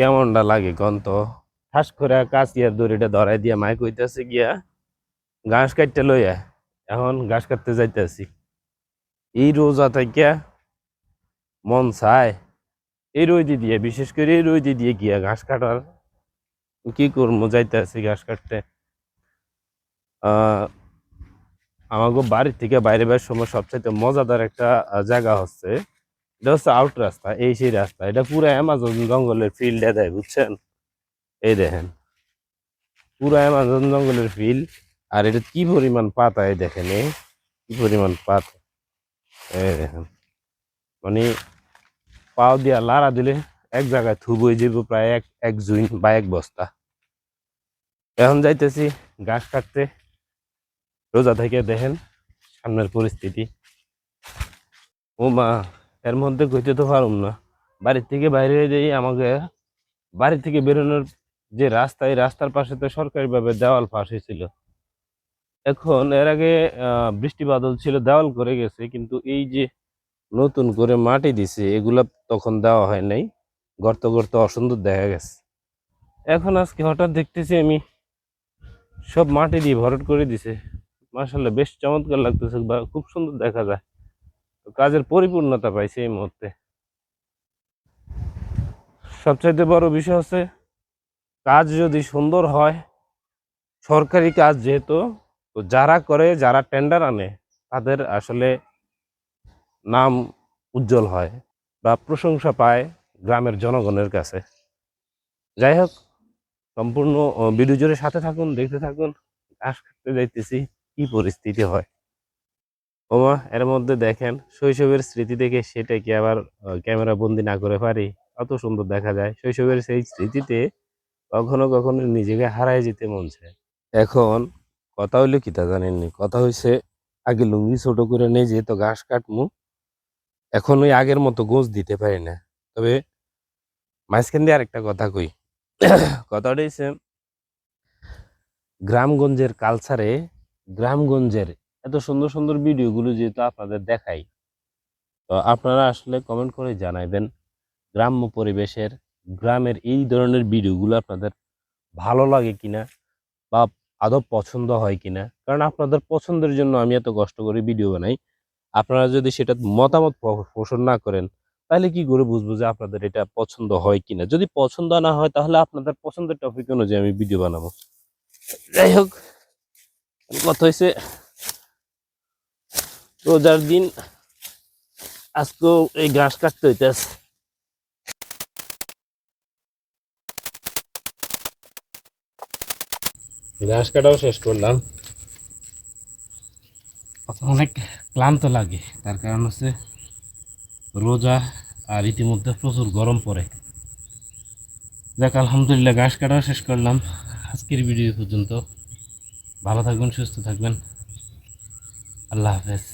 কেমনটা লাগে গন্ত ঠাস করে কাচিয়ার দড়িটা ধরাই দিয়া মাইক হইতেছে গিয়া ঘাস কাটতে লইয়া এখন ঘাস কাটতে যাইতেছি। এই রোজা থেকে মন চায় এই রোদি দিয়ে, বিশেষ করে এই রোদি দিয়ে গিয়া ঘাস কাটার কি করবো, যাইতেছি ঘাস কাটতে। আমাকে বাড়ির থেকে বাইরে বের সময় সবচাইতে মজাদার একটা জায়গা হচ্ছে, এটা হচ্ছে আউট রাস্তা। এই সেই রাস্তা, এটা পুরো অ্যামাজন জঙ্গলের ফিল্ডে দেয়, বুঝছেন? এই দেখেন পুরো অ্যামাজন জঙ্গলের ফিল্ড। আর এটা কি পরিমাণ পাতা, এই দেখেন কি পরিমাণ পাতা, এই দেখেন। মানে পাও দিয়া লাড়া দিলে এক জায়গায় থুবই যাব প্রায় এক জুইন বা এক বস্তা। এখন যাইতেছি ঘাস কাটতে। রোজা থেকে দেখেন সামনের পরিস্থিতি। ও মা, এর মধ্যে কইতে তো পারুম না। বাড়ির থেকে বাইরে যাই, আমাকে বাড়ি থেকে বেরোনোর যে রাস্তা, এই রাস্তার পাশে তো সরকারিভাবে দেওয়াল ফাঁস হয়েছিল। এখন এর আগে বৃষ্টি বাদল ছিল, দেওয়াল করে গেছে, কিন্তু এই যে নতুন করে মাটি দিছে এগুলা তখন দেওয়া হয় নাই, গর্ত গর্ত অসুন্দর দেখা গেছে। এখন আজকে হঠাৎ দেখতেছি আমি সব মাটি দিয়ে ভরাট করে দিছে। মাশাআল্লাহ, বেশ চমৎকার লাগতেছে বা খুব সুন্দর দেখা যায়। তো কাজের পরিপূর্ণতা পাইছে এই মুহূর্তে। সবচাইতে বড় বিষয় হচ্ছে কাজ যদি সুন্দর হয়, সরকারি কাজ যেহেতু, তো যারা করে, যারা টেন্ডার আনে, তাদের আসলে নাম উজ্জ্বল হয় বা প্রশংসা পায় গ্রামের জনগণের কাছে। যাই হোক, সম্পূর্ণ ভিডিও জুড়ে সাথে থাকুন, দেখতে থাকুন। ঘাস কাটতে যাইতেছি, কি পরিস্থিতি হয়। ওমা, এর মধ্যে দেখেন শৈশবের স্মৃতি দেখে সেটা কি আবার ক্যামেরা বন্দি না করে পারি? অত সুন্দর দেখা যায় শৈশবের সেই স্মৃতিতে। কখনো কখনো নিজেকে হারায় যেতে মন চায়। এখন কথা হইলো কি তা জানেননি, কথা হইছে আগে লুঙ্গি ছোট করে নেই, যেহেতু ঘাস কাটমু এখন ওই আগের মতো গোছ দিতে পারি না। তবে মাঝখান দিয়ে আরেকটা কথা কই। কথাটা হচ্ছে গ্রামগঞ্জের কালচারে, গ্রামগঞ্জের এত সুন্দর সুন্দর ভিডিওগুলো যেহেতু আপনাদের দেখাই, তো আপনারা আসলে কমেন্ট করে জানাইবেন গ্রাম্য পরিবেশের, গ্রামের এই ধরনের ভিডিওগুলো আপনাদের ভালো লাগে কিনা বা আদৌ পছন্দ হয় কিনা। কারণ আপনাদের পছন্দের জন্য আমি এত কষ্ট করে ভিডিও বানাই। আপনারা যদি সেটা মতামত পোষণ না করেন, তাহলে কি করে বুঝবো যে আপনাদের এটা পছন্দ হয় কিনা? যদি পছন্দ না হয়, তাহলে আপনাদের পছন্দের টপিক অনুযায়ী আমি ভিডিও বানাবো। যাই হোক, কথা হয়েছে রোজার দিন আজকেও এই ঘাস কাটতে হইতেছে। ঘাস কাটাও শেষ করলাম। অনেক ক্লান্ত লাগে, তার কারণ হচ্ছে রোজা, আর ইতিমধ্যে প্রচুর গরম পড়ে। দেখ, আলহামদুলিল্লাহ ঘাস কাটাও শেষ করলাম। আজকের ভিডিও পর্যন্ত। ভালো থাকবেন, সুস্থ থাকবেন। আল্লাহ হাফেজ।